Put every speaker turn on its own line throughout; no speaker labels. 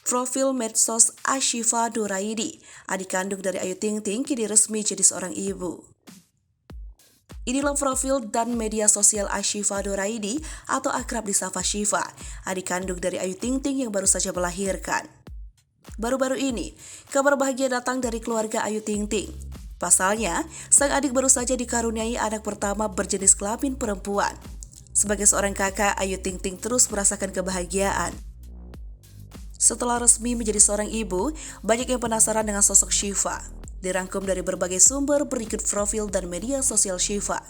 Profil medsos Ashifa Nuraini, adik kandung dari Ayu Ting Ting, kini resmi jadi seorang ibu. Inilah profil dan media sosial Ashifa Nuraini atau akrab disapa Syifa, adik kandung dari Ayu Ting Ting yang baru saja melahirkan. Baru-baru ini, kabar bahagia datang dari keluarga Ayu Ting Ting. Pasalnya, sang adik baru saja dikaruniai anak pertama berjenis kelamin perempuan. Sebagai seorang kakak, Ayu Ting Ting terus merasakan kebahagiaan. Setelah resmi menjadi seorang ibu, banyak yang penasaran dengan sosok Syifa. Dirangkum dari berbagai sumber berikut profil dan media sosial Syifa.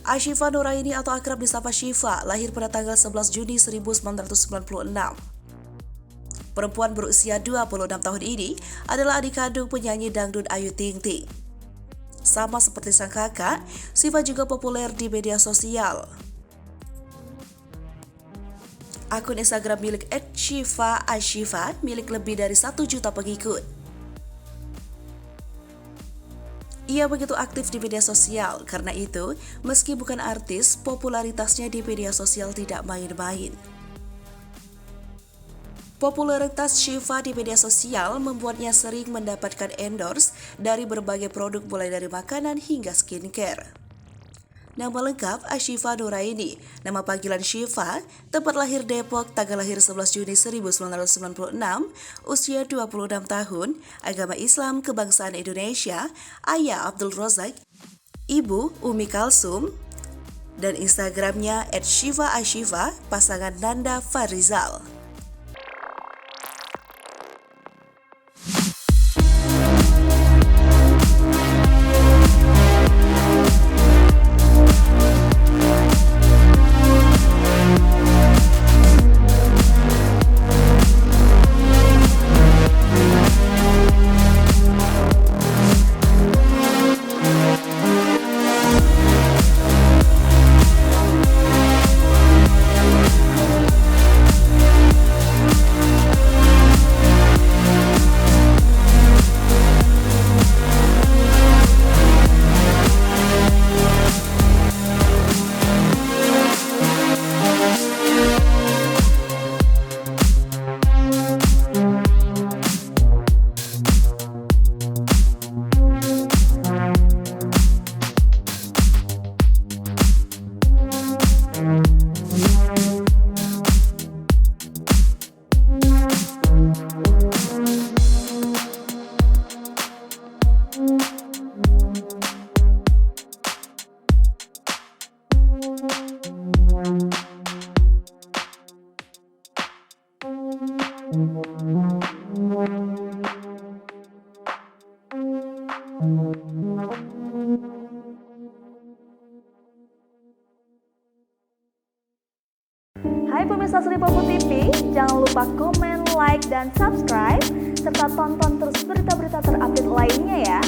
Ashifa Nuraini atau akrab disapa Syifa lahir pada tanggal 11 Juni 1996. Perempuan berusia 26 tahun ini adalah adik kandung penyanyi dangdut Ayu Ting Ting. Sama seperti sang kakak, Syifa juga populer di media sosial. Akun Instagram milik @syifa_ashifa milik lebih dari 1 juta pengikut. Ia begitu aktif di media sosial, karena itu, meski bukan artis, popularitasnya di media sosial tidak main-main. Popularitas Syifa di media sosial membuatnya sering mendapatkan endorse dari berbagai produk mulai dari makanan hingga skincare. Nama lengkap Ashifa Nuraini, nama panggilan Syifa, tempat lahir Depok, tanggal lahir 11 Juni 1996, usia 26 tahun, agama Islam, kebangsaan Indonesia, ayah Abdul Rozak, ibu Umi Kalsum, dan Instagramnya @syifa_ashifa, pasangan Nanda Farizal.
Hai pemirsa Sri Popo TV, jangan lupa komen, like, dan subscribe, serta tonton terus berita-berita terupdate lainnya ya.